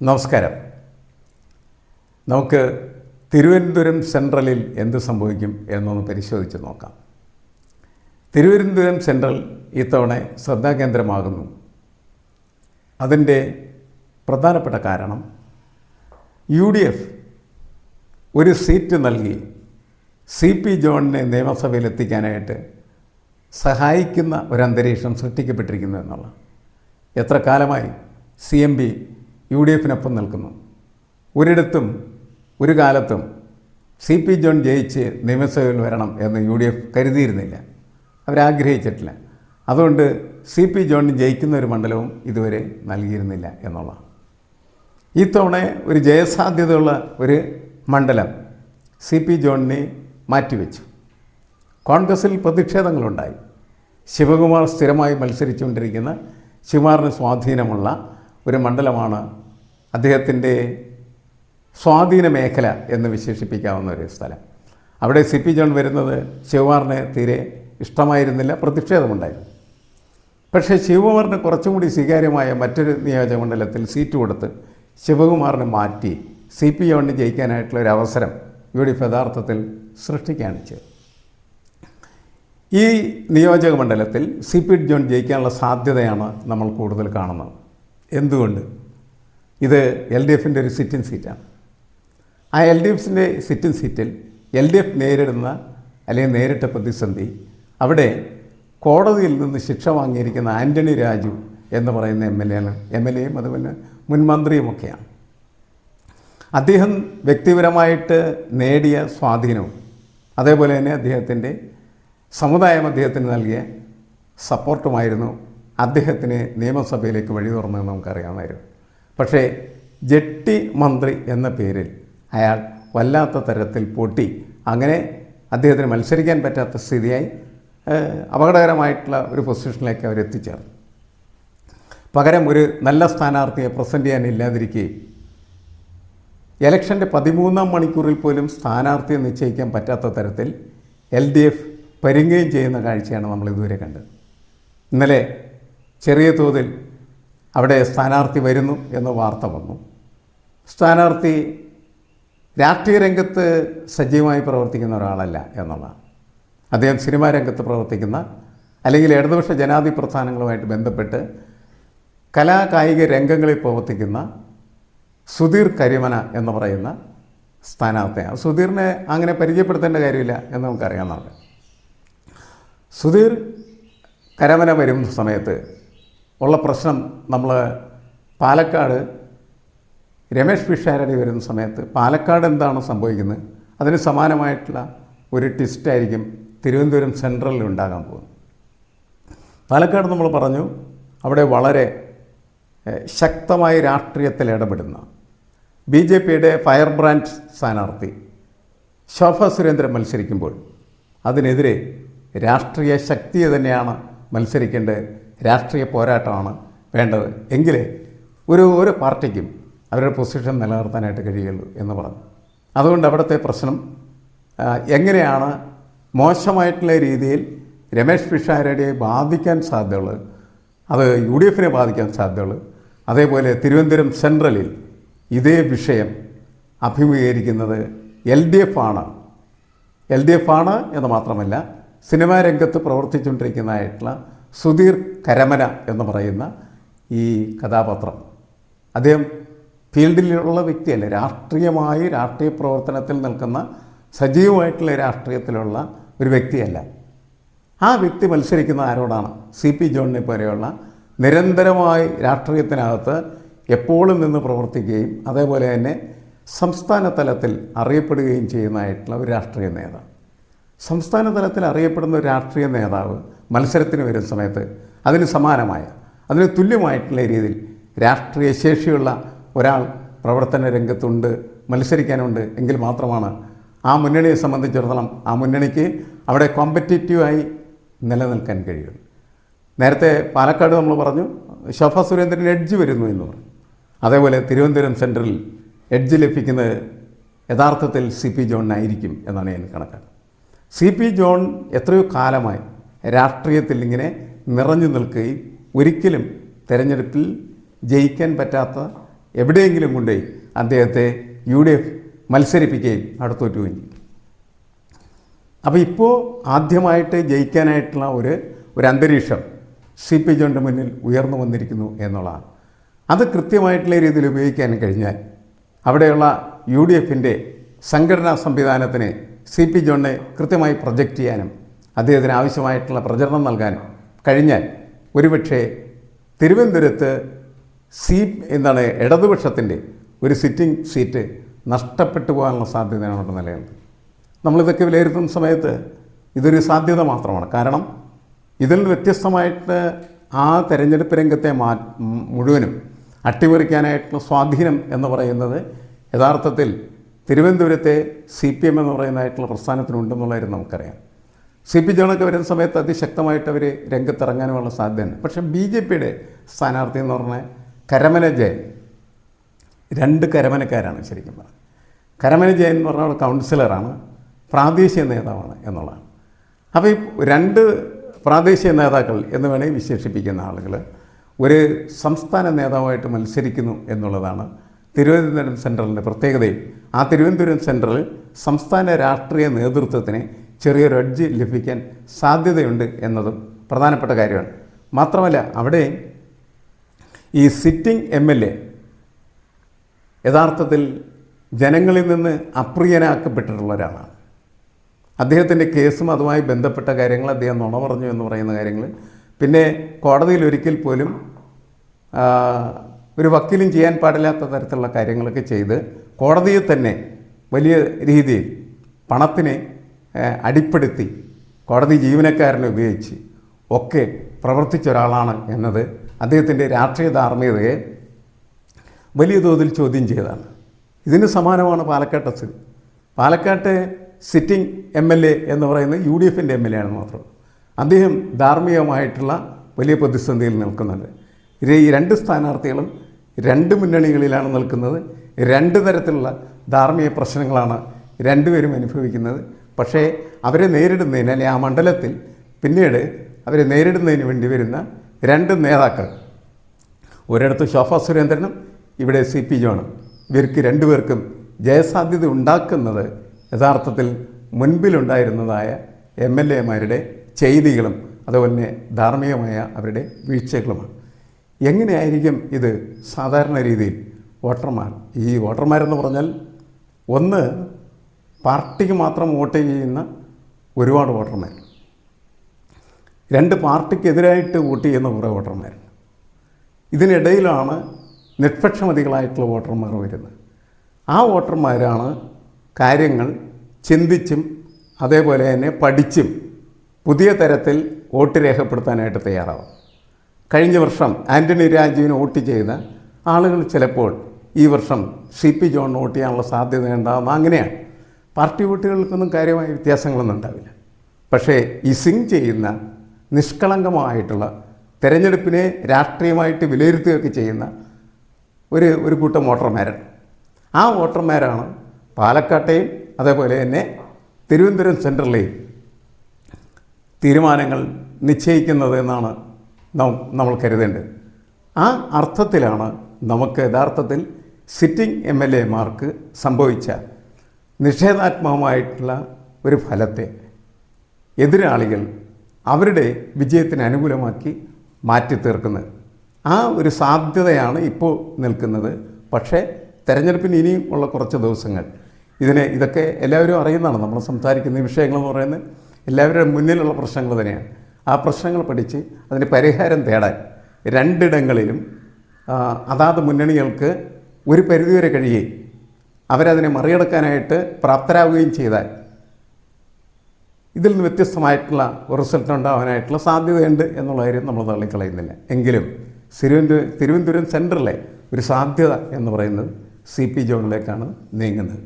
നമസ്കാരം. നമുക്ക് തിരുവനന്തപുരം സെൻട്രലിൽ എന്ത് സംഭവിക്കും എന്നൊന്ന് പരിശോധിച്ച് നോക്കാം. തിരുവനന്തപുരം സെൻട്രൽ ഇത്തവണ ശ്രദ്ധാകേന്ദ്രമാകുന്നു. അതിൻ്റെ പ്രധാനപ്പെട്ട കാരണം UDF ഒരു സീറ്റ് നൽകി CP ജോണിനെ നിയമസഭയിലെത്തിക്കാനായിട്ട് സഹായിക്കുന്ന ഒരന്തരീക്ഷം സൃഷ്ടിക്കപ്പെട്ടിരിക്കുന്നു എന്നുള്ള. എത്ര കാലമായി CMP UDFിനൊപ്പം നിൽക്കുന്നു. ഒരിടത്തും ഒരു കാലത്തും CP ജോൺ ജയിച്ച് നിയമസഭയിൽ വരണം എന്ന് UDF കരുതിയിരുന്നില്ല, അവരാഗ്രഹിച്ചിട്ടില്ല. അതുകൊണ്ട് CP ജോണിന് ജയിക്കുന്ന ഒരു മണ്ഡലവും ഇതുവരെ നൽകിയിരുന്നില്ല എന്നുള്ളതാണ്. ഇത്തവണ ഒരു ജയസാധ്യതയുള്ള ഒരു മണ്ഡലം CP ജോണിനെ മാറ്റിവെച്ചു. കോൺഗ്രസിൽ പ്രതിഷേധങ്ങളുണ്ടായി. ശിവകുമാർ സ്ഥിരമായി മത്സരിച്ചുകൊണ്ടിരിക്കുന്ന ശിവകുമാറിന് സ്വാധീനമുള്ള ഒരു മണ്ഡലമാണ്, അദ്ദേഹത്തിൻ്റെ സ്വാധീന മേഖല എന്ന് വിശേഷിപ്പിക്കാവുന്ന ഒരു സ്ഥലം. അവിടെ CP ജോൺ വരുന്നത് ശിവകുമാറിന് തീരെ ഇഷ്ടമായിരുന്നില്ല, പ്രതിഷേധമുണ്ടായിരുന്നു. പക്ഷേ ശിവകുമാറിന് കുറച്ചും കൂടി സ്വീകാര്യമായ മറ്റൊരു നിയോജകമണ്ഡലത്തിൽ സീറ്റ് കൊടുത്ത് ശിവകുമാറിനെ മാറ്റി CP ജോണിന് ജയിക്കാനായിട്ടുള്ള ഒരു അവസരം UDF യഥാർത്ഥത്തിൽ സൃഷ്ടിക്കുകയാണ് ചെയ്തത്. ഈ നിയോജക മണ്ഡലത്തിൽ CP ജോൺ ജയിക്കാനുള്ള സാധ്യതയാണ് നമ്മൾ കൂടുതൽ കാണുന്നത്. എന്തുകൊണ്ട്? ഇത് LDFിൻ്റെ ഒരു സിറ്റിംഗ് സീറ്റാണ്. ആ LDFിൻ്റെ സിറ്റിംഗ് സീറ്റിൽ LDF നേരിടുന്ന അല്ലെങ്കിൽ നേരിട്ട പ്രതിസന്ധി, അവിടെ കോടതിയിൽ നിന്ന് ശിക്ഷ വാങ്ങിയിരിക്കുന്ന ആൻ്റണി രാജു എന്ന് പറയുന്ന MLAയും അതുപോലെ മുൻ മന്ത്രിയുമൊക്കെയാണ്. അദ്ദേഹം വ്യക്തിപരമായിട്ട് നേടിയ സ്വാധീനവും അതേപോലെ തന്നെ അദ്ദേഹത്തിൻ്റെ സമുദായം അദ്ദേഹത്തിന് നൽകിയ സപ്പോർട്ടുമായിരുന്നു അദ്ദേഹത്തിന് നിയമസഭയിലേക്ക് വഴി തുറന്നതെന്ന് നമുക്കറിയാമായിരുന്നു. പക്ഷേ ജെട്ടി മന്ത്രി എന്ന പേരിൽ അയാൾ വല്ലാത്ത തരത്തിൽ പൊട്ടി. അങ്ങനെ അദ്ദേഹത്തിന് മത്സരിക്കാൻ പറ്റാത്ത സ്ഥിതിയായി, അപകടകരമായിട്ടുള്ള ഒരു പൊസിഷനിലേക്ക് അവരെത്തിച്ചേർന്നു. പകരം ഒരു നല്ല സ്ഥാനാർത്ഥിയെ പ്രസൻറ്റ് ചെയ്യാനില്ലാതിരിക്കുകയും ഇലക്ഷൻ്റെ 13-ാം മണിക്കൂറിൽ പോലും സ്ഥാനാർത്ഥിയെ നിശ്ചയിക്കാൻ പറ്റാത്ത തരത്തിൽ LDF പരുങ്ങുകയും ചെയ്യുന്ന കാഴ്ചയാണ് നമ്മൾ ഇതുവരെ കണ്ടത്. ഇന്നലെ ചെറിയ തോതിൽ അവിടെ സ്ഥാനാർത്ഥി വരുന്നു എന്ന വാർത്ത വന്നു. സ്ഥാനാർത്ഥി രാഷ്ട്രീയ രംഗത്ത് സജീവമായി പ്രവർത്തിക്കുന്ന ഒരാളല്ല എന്നുള്ളതാണ്. അദ്ദേഹം സിനിമാ രംഗത്ത് പ്രവർത്തിക്കുന്ന അല്ലെങ്കിൽ ഇടതുപക്ഷ ജനാധിപത്യ പ്രസ്ഥാനങ്ങളുമായിട്ട് ബന്ധപ്പെട്ട് കലാകായിക രംഗങ്ങളിൽ പ്രവർത്തിക്കുന്ന സുധീർ കരിമന എന്ന് പറയുന്ന സ്ഥാനാർത്ഥിയാണ്. സുധീറിനെ അങ്ങനെ പരിചയപ്പെടുത്തേണ്ട കാര്യമില്ല എന്ന് നമുക്കറിയാവുന്നതാണ്. സുധീർ കരമന വരുന്ന സമയത്ത് ഉള്ള പ്രശ്നം, നമ്മൾ പാലക്കാട് രമേഷ് പിഷാരടി വരുന്ന സമയത്ത് പാലക്കാട് എന്താണ് സംഭവിക്കുന്നത്, അതിന് സമാനമായിട്ടുള്ള ഒരു ട്വിസ്റ്റായിരിക്കും തിരുവനന്തപുരം സെൻട്രലിൽ ഉണ്ടാകാൻ പോകുന്നത്. പാലക്കാട് നമ്മൾ പറഞ്ഞു, അവിടെ വളരെ ശക്തമായി രാഷ്ട്രീയത്തിൽ ഇടപെടുന്ന BJPയുടെ ഫയർ ബ്രാൻഡ് സ്ഥാനാർത്ഥി ശോഭ സുരേന്ദ്രൻ മത്സരിക്കുമ്പോൾ അതിനെതിരെ രാഷ്ട്രീയ ശക്തിയെ തന്നെയാണ് മത്സരിക്കേണ്ടത്, രാഷ്ട്രീയ പോരാട്ടമാണ് വേണ്ടത്, എങ്കിലേ ഒരു പാർട്ടിക്കും അവരുടെ പൊസിഷൻ നിലനിർത്താനായിട്ട് കഴിയുള്ളൂ എന്ന് പറഞ്ഞു. അതുകൊണ്ട് അവിടുത്തെ പ്രശ്നം എങ്ങനെയാണ് മോശമായിട്ടുള്ള രീതിയിൽ രമേഷ് പിഷാരടിയെ ബാധിക്കാൻ സാധ്യതയുള്ളത്, അത് UDFനെ ബാധിക്കാൻ സാധ്യതയുള്ളത്, അതേപോലെ തിരുവനന്തപുരം സെൻട്രലിൽ ഇതേ വിഷയം അഭിമുഖീകരിക്കുന്നത് LDF ആണ് എന്ന് മാത്രമല്ല, സിനിമാ രംഗത്ത് പ്രവർത്തിച്ചുകൊണ്ടിരിക്കുന്നതായിട്ടുള്ള സുധീർ കരമന എന്ന് പറയുന്ന ഈ കഥാപാത്രം, അദ്ദേഹം ഫീൽഡിലുള്ള വ്യക്തിയല്ല, രാഷ്ട്രീയ പ്രവർത്തനത്തിൽ നിൽക്കുന്ന സജീവമായിട്ടുള്ള രാഷ്ട്രീയത്തിലുള്ള ഒരു വ്യക്തിയല്ല. ആ വ്യക്തി മത്സരിക്കുന്ന ആരോടാണ്? CP ജോണിനെ പോലെയുള്ള നിരന്തരമായി രാഷ്ട്രീയത്തിനകത്ത് എപ്പോഴും നിന്ന് പ്രവർത്തിക്കുകയും അതേപോലെ തന്നെ സംസ്ഥാന തലത്തിൽ അറിയപ്പെടുകയും ചെയ്യുന്നതായിട്ടുള്ള ഒരു രാഷ്ട്രീയ നേതാവ്. സംസ്ഥാന തലത്തിൽ അറിയപ്പെടുന്ന ഒരു രാഷ്ട്രീയ നേതാവ് മത്സരത്തിന് വരുന്ന സമയത്ത് അതിന് സമാനമായ, അതിന് തുല്യമായിട്ടുള്ള രീതിയിൽ രാഷ്ട്രീയ ശേഷിയുള്ള ഒരാൾ പ്രവർത്തന രംഗത്തുണ്ട്, മത്സരിക്കാനുണ്ട് എങ്കിൽ മാത്രമാണ് ആ മുന്നണിയെ സംബന്ധിച്ചിടത്തോളം ആ മുന്നണിക്ക് അവിടെ കോമ്പറ്റീറ്റീവായി നിലനിൽക്കാൻ കഴിയുള്ളൂ. നേരത്തെ പാലക്കാട് നമ്മൾ പറഞ്ഞു ശോഭ സുരേന്ദ്രൻ എഡ്ജ് വരുന്നു എന്ന് പറഞ്ഞു. അതേപോലെ തിരുവനന്തപുരം സെൻട്രലിൽ എഡ്ജ് ലഭിക്കുന്നത് യഥാർത്ഥത്തിൽ CP ജോണിനായിരിക്കും എന്നാണ് ഞാൻ കണക്കാക്കുന്നത്. CP ജോൺ എത്രയോ കാലമായി രാഷ്ട്രീയത്തിൽ ഇങ്ങനെ നിറഞ്ഞു നിൽക്കുകയും ഒരിക്കലും തെരഞ്ഞെടുപ്പിൽ ജയിക്കാൻ പറ്റാത്ത എവിടെയെങ്കിലും കൊണ്ടുപോയി അദ്ദേഹത്തെ UDF മത്സരിപ്പിക്കുകയും അവിടെ തോറ്റുകയും ചെയ്യും. അപ്പോൾ ഇപ്പോൾ ആദ്യമായിട്ട് ജയിക്കാനായിട്ടുള്ള ഒരു അന്തരീക്ഷം CP ജോണിൻ്റെ മുന്നിൽ ഉയർന്നു വന്നിരിക്കുന്നു എന്നുള്ളതാണ്. അത് കൃത്യമായിട്ടുള്ള രീതിയിൽ ഉപയോഗിക്കാൻ കഴിഞ്ഞാൽ അവിടെയുള്ള UDFൻ്റെ സംഘടനാ സംവിധാനത്തിന് CP ജോണിനെ കൃത്യമായി പ്രൊജക്റ്റ് ചെയ്യാനും അദ്ദേഹത്തിന് ആവശ്യമായിട്ടുള്ള പ്രചരണം നൽകാനും കഴിഞ്ഞാൽ ഒരുപക്ഷെ തിരുവനന്തപുരത്ത് ഇടതുപക്ഷത്തിൻ്റെ ഒരു സിറ്റിംഗ് സീറ്റ് നഷ്ടപ്പെട്ടു പോകാനുള്ള സാധ്യതയാണ് നിലയുണ്ട്. നമ്മളിതൊക്കെ വിലയിരുത്തുന്ന സമയത്ത് ഇതൊരു സാധ്യത മാത്രമാണ്. കാരണം ഇതിൽ നിന്ന് വ്യത്യസ്തമായിട്ട് ആ തെരഞ്ഞെടുപ്പ് രംഗത്തെ മുഴുവനും അട്ടിമറിക്കാനായിട്ടുള്ള സ്വാധീനം എന്ന് പറയുന്നത് യഥാർത്ഥത്തിൽ തിരുവനന്തപുരത്തെ CPM എന്ന് പറയുന്നതായിട്ടുള്ള പ്രസ്ഥാനത്തിനുണ്ടെന്നുള്ള കാര്യം നമുക്കറിയാം. CP ജോണൊക്കെ വരുന്ന സമയത്ത് അതിശക്തമായിട്ട് അവർ രംഗത്തിറങ്ങാനുമുള്ള സാധ്യതയുണ്ട്. പക്ഷേ BJPയുടെ സ്ഥാനാർത്ഥി എന്ന് പറഞ്ഞാൽ കരമന ജയൻ, 2 കരമനക്കാരാണ് ശരിക്കും പറഞ്ഞത്. കരമന ജയൻ എന്ന് പറഞ്ഞാൽ കൗൺസിലറാണ്, പ്രാദേശിക നേതാവാണ് എന്നുള്ളതാണ്. അപ്പോൾ ഈ 2 പ്രാദേശിക നേതാക്കൾ എന്ന് വേണമെങ്കിൽ വിശേഷിപ്പിക്കുന്ന ആളുകൾ ഒരു സംസ്ഥാന നേതാവായിട്ട് മത്സരിക്കുന്നു എന്നുള്ളതാണ് തിരുവനന്തപുരം സെൻട്രലിൻ്റെ പ്രത്യേകതയും. ആ തിരുവനന്തപുരം സെൻട്രലിൽ സംസ്ഥാന രാഷ്ട്രീയ നേതൃത്വത്തിന് ചെറിയൊരു എഡ്ജ് ലഭിക്കാൻ സാധ്യതയുണ്ട് എന്നതും പ്രധാനപ്പെട്ട കാര്യമാണ്. മാത്രമല്ല അവിടെ ഈ സിറ്റിംഗ് MLA യഥാർത്ഥത്തിൽ ജനങ്ങളിൽ നിന്ന് അപ്രിയനാക്കപ്പെട്ടിട്ടുള്ള ഒരാളാണ്. അദ്ദേഹത്തിൻ്റെ കേസും അതുമായി ബന്ധപ്പെട്ട കാര്യങ്ങൾ, അദ്ദേഹം നുണ പറഞ്ഞു എന്ന് പറയുന്ന കാര്യങ്ങൾ, പിന്നെ കോടതിയിൽ ഒരിക്കൽ പോലും ഒരു വക്കീലും ചെയ്യാൻ പാടില്ലാത്ത തരത്തിലുള്ള കാര്യങ്ങളൊക്കെ ചെയ്ത് കോടതിയെ തന്നെ വലിയ രീതിയിൽ പണത്തിനെ അടിപ്പെടുത്തി കോടതി ജീവനക്കാരനെ ഉപയോഗിച്ച് ഒക്കെ പ്രവർത്തിച്ച ഒരാളാണ് എന്നത് അദ്ദേഹത്തിൻ്റെ രാഷ്ട്രീയ ധാർമ്മികതയെ വലിയ തോതിൽ ചോദ്യം ചെയ്തതാണ്. ഇതിന് സമാനമാണ് പാലക്കാട്ടെ സിറ്റിംഗ് MLA എന്ന് പറയുന്നത് UDFൻ്റെ MLA ആണ് മാത്രം. അദ്ദേഹം ധാർമ്മികമായിട്ടുള്ള വലിയ പ്രതിസന്ധിയിൽ നിൽക്കുന്നുണ്ട്. ഈ 2 സ്ഥാനാർത്ഥികളും 2 മുന്നണികളിലാണ് നിൽക്കുന്നത്. 2 തരത്തിലുള്ള ധാർമ്മിക പ്രശ്നങ്ങളാണ് 2 പേരും അനുഭവിക്കുന്നത്. പക്ഷേ അവരെ നേരിടുന്നതിന്, അല്ലെങ്കിൽ ആ മണ്ഡലത്തിൽ പിന്നീട് അവരെ നേരിടുന്നതിന് വേണ്ടി വരുന്ന 2 നേതാക്കൾ, ഒരിടത്ത് ശോഭാ സുരേന്ദ്രനും ഇവിടെ CP ജോണും, ഇവർക്ക് 2 പേർക്കും ജയസാധ്യത ഉണ്ടാക്കുന്നത് യഥാർത്ഥത്തിൽ മുൻപിലുണ്ടായിരുന്നതായ MLAമാരുടെ ചെയ്തികളും അതുപോലെ തന്നെ ധാർമ്മികമായ അവരുടെ വീഴ്ചകളുമാണ്. എങ്ങനെയായിരിക്കും ഇത് സാധാരണ രീതിയിൽ വോട്ടർമാരെന്ന് പറഞ്ഞാൽ, ഒന്ന് പാർട്ടിക്ക് മാത്രം വോട്ട് ചെയ്യുന്ന ഒരുപാട് വോട്ടർമാർ, 2 പാർട്ടിക്കെതിരായിട്ട് വോട്ട് ചെയ്യുന്ന കുറേ വോട്ടർമാർ, ഇതിനിടയിലാണ് നിഷ്പക്ഷമതികളായിട്ടുള്ള വോട്ടർമാർ വരുന്നത്. ആ വോട്ടർമാരാണ് കാര്യങ്ങൾ ചിന്തിച്ചും അതേപോലെ തന്നെ പഠിച്ചും പുതിയ തരത്തിൽ വോട്ട് രേഖപ്പെടുത്താനായിട്ട് തയ്യാറാവും. കഴിഞ്ഞ വർഷം ആൻ്റണി രാജുവിന് വോട്ട് ചെയ്ത ആളുകൾ ചിലപ്പോൾ ഈ വർഷം CP ജോണിന് വോട്ട് ചെയ്യാനുള്ള സാധ്യത ഉണ്ടാകുന്ന അങ്ങനെയാണ്. പാർട്ടി വോട്ടുകൾക്കൊന്നും കാര്യമായ വ്യത്യാസങ്ങളൊന്നും ഉണ്ടാവില്ല. പക്ഷേ ഈ സിങ് ചെയ്യുന്ന നിഷ്കളങ്കമായിട്ടുള്ള തെരഞ്ഞെടുപ്പിനെ രാഷ്ട്രീയമായിട്ട് വിലയിരുത്തുകയൊക്കെ ചെയ്യുന്ന ഒരു കൂട്ടം വോട്ടർമാരാണ്. ആ വോട്ടർമാരാണ് പാലക്കാട്ടെയും അതേപോലെ തന്നെ തിരുവനന്തപുരം സെൻട്രലിലെയും തീരുമാനങ്ങൾ നിശ്ചയിക്കുന്നത് എന്നാണ് നമ്മൾ കരുതേണ്ടത്. ആ അർത്ഥത്തിലാണ് നമുക്ക് യഥാർത്ഥത്തിൽ സിറ്റിംഗ് MLAമാർക്ക് സംഭവിച്ച നിഷേധാത്മകമായിട്ടുള്ള ഒരു ഫലത്തെ എതിരാളികൾ അവരുടെ വിജയത്തിന് അനുകൂലമാക്കി മാറ്റി തീർക്കുന്നത്. ആ ഒരു സാധ്യതയാണ് ഇപ്പോൾ നിൽക്കുന്നത്. പക്ഷേ തെരഞ്ഞെടുപ്പിന് ഇനിയും ഉള്ള കുറച്ച് ദിവസങ്ങൾ ഇതൊക്കെ എല്ലാവരും അറിയുന്നതാണ്. നമ്മൾ സംസാരിക്കുന്ന വിഷയങ്ങളെന്ന് പറയുന്നത് എല്ലാവരുടെ മുന്നിലുള്ള പ്രശ്നങ്ങൾ തന്നെയാണ്. ആ പ്രശ്നങ്ങൾ പഠിച്ച് അതിന് പരിഹാരം തേടാൻ 2 ഇടങ്ങളിലും അതാത് മുന്നണികൾക്ക് ഒരു പരിധിവരെ കഴിയുകയും അവരതിനെ മറികടക്കാനായിട്ട് പ്രാപ്തരാകുകയും ചെയ്താൽ ഇതിൽ നിന്ന് വ്യത്യസ്തമായിട്ടുള്ള റിസൾട്ട് ഉണ്ടാകാനായിട്ടുള്ള സാധ്യതയുണ്ട് എന്നുള്ള കാര്യം നമ്മൾ തള്ളിക്കളയുന്നില്ല. എങ്കിലും തിരുവനന്തപുരം സെൻട്രലിലെ ഒരു സാധ്യത എന്ന് പറയുന്നത് CP ജോണിലേക്കാണ് നീങ്ങുന്നത്.